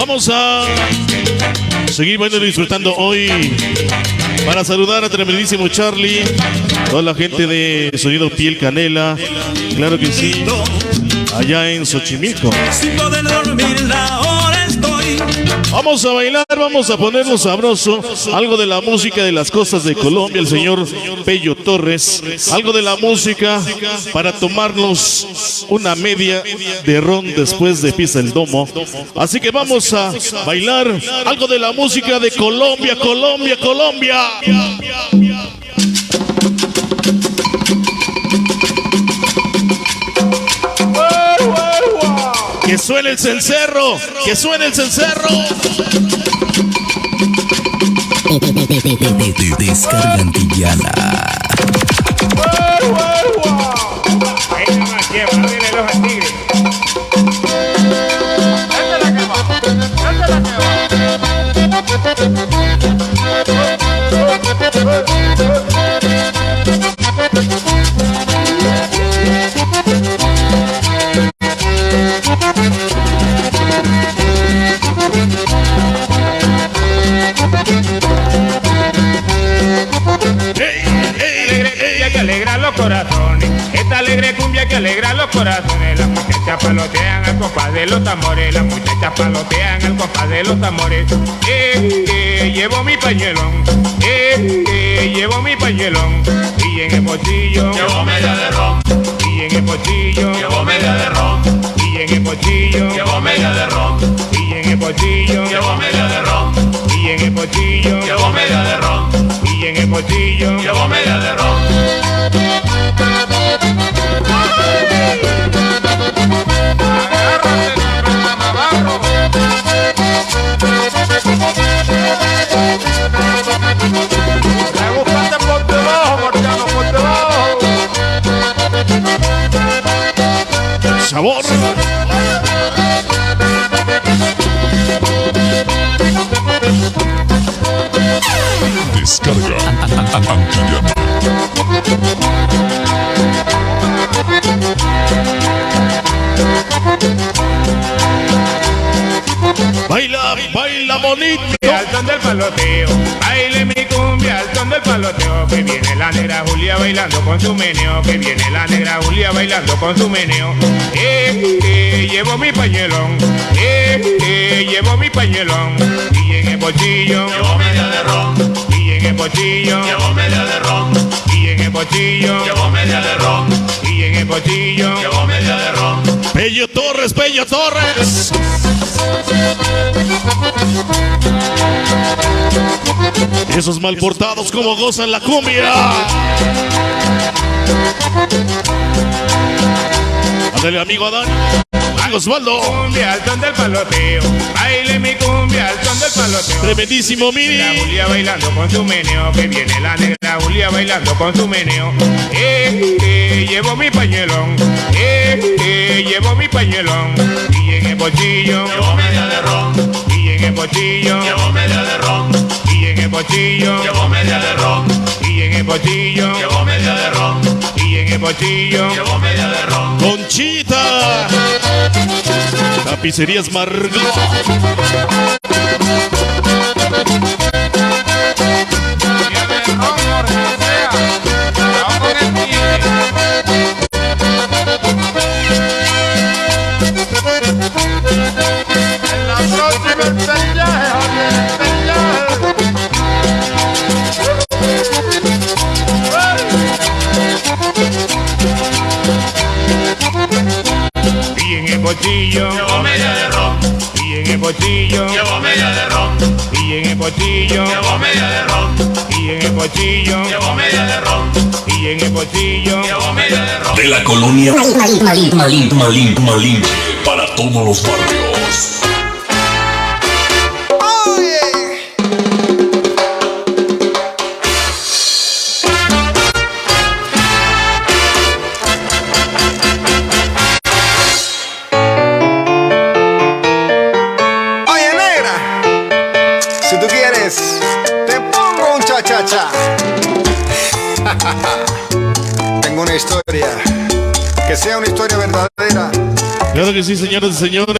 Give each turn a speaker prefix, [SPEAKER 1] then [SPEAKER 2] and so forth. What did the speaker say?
[SPEAKER 1] Vamos a seguir bailando y disfrutando hoy. Para saludar a tremendísimo Charlie, toda la gente de Sonido Piel Canela, claro que sí, allá en Xochimilco.
[SPEAKER 2] Sin poder dormir, ahora estoy.
[SPEAKER 1] Vamos a bailar, vamos a ponernos sabroso. Algo de la música de las costas de Colombia, el señor Pello Torres. Algo de la música para tomarnos una media de ron después de Pisa el Domo. Así que vamos a bailar algo de la música de Colombia, Colombia, Colombia. Que suene el cencerro, que suene el cencerro.
[SPEAKER 3] Descarga Antillana.
[SPEAKER 4] Ahí nomás lleva, ábrele los al tigre. Esta es la que va, esta es la que va. Que alegra los corazones, esta alegre cumbia que alegra los corazones. Las muchachas palotean al compás de los tambores, las muchachas palotean al compás de los tambores. Llevo mi pañuelón, llevo mi pañuelón, y en el bolsillo
[SPEAKER 2] Llevo media de ron,
[SPEAKER 4] y en el bolsillo
[SPEAKER 2] llevo media de ron,
[SPEAKER 4] y en el bolsillo
[SPEAKER 2] llevo media de ron,
[SPEAKER 4] y en el bolsillo
[SPEAKER 2] llevo media de ron,
[SPEAKER 4] y en el bolsillo
[SPEAKER 2] llevo media de ron,
[SPEAKER 4] y en el bolsillo
[SPEAKER 2] llevo media de ron.
[SPEAKER 4] Rebúscate por debajo, Marciano, por debajo.
[SPEAKER 1] Sabor.
[SPEAKER 3] Descarga Antillana.
[SPEAKER 1] Baila, baila bonito.
[SPEAKER 4] Al son del paloteo, baile mi cumbia al son del paloteo. Que viene la negra Julia bailando con su meneo, que viene la negra Julia bailando con su meneo. Llevo mi pañuelón, llevo mi pañuelón, y en el bolsillo
[SPEAKER 2] Llevo media de ron,
[SPEAKER 4] y en el bolsillo
[SPEAKER 2] llevo media de ron,
[SPEAKER 4] y en el bolsillo
[SPEAKER 2] llevo media de ron,
[SPEAKER 4] y en el bolsillo.
[SPEAKER 2] llevo media de ron.
[SPEAKER 1] Pello Torres, Pello Torres. Esos mal portados como gozan la cumbia. Ándale, amigo Adán. Amigo Osvaldo.
[SPEAKER 4] Cumbia al son del paloteo, baile mi cumbia al son del paloteo.
[SPEAKER 1] Tremendísimo Mini.
[SPEAKER 4] La Julia bailando con su meneo, que viene la negra Julia bailando con su meneo. Llevo mi pañuelón, llevo mi pañuelón, y en el bolsillo
[SPEAKER 2] Llevo media de ron,
[SPEAKER 4] y en el bolsillo
[SPEAKER 2] llevo media de ron,
[SPEAKER 4] y en el bolsillo
[SPEAKER 2] llevo media de ron,
[SPEAKER 4] y en el bolsillo
[SPEAKER 2] llevo media de ron,
[SPEAKER 4] y en el bolsillo.
[SPEAKER 2] llevo media de ron.
[SPEAKER 1] Conchita. Tapicerías Margot.
[SPEAKER 4] Viene el ron, Jorge Sea, vamos con el tigre. En la próxima el pellaje, Jorge, el pellaje. Y en el bolsillo,
[SPEAKER 2] Llevo media de ron,
[SPEAKER 4] y en el bolsillo,
[SPEAKER 2] llevo media de ron,
[SPEAKER 4] y en el bolsillo,
[SPEAKER 2] llevo media de ron,
[SPEAKER 4] y en el bolsillo,
[SPEAKER 2] llevo media de ron,
[SPEAKER 4] y en el bolsillo.
[SPEAKER 2] llevo media de ron.
[SPEAKER 3] De la colonia Malín, para todos los barrios.
[SPEAKER 5] Oye, negra, si tú quieres, te pongo un cha-cha-cha. Tengo una historia, que sea una historia verdadera.
[SPEAKER 1] Claro que sí, señoras y señores.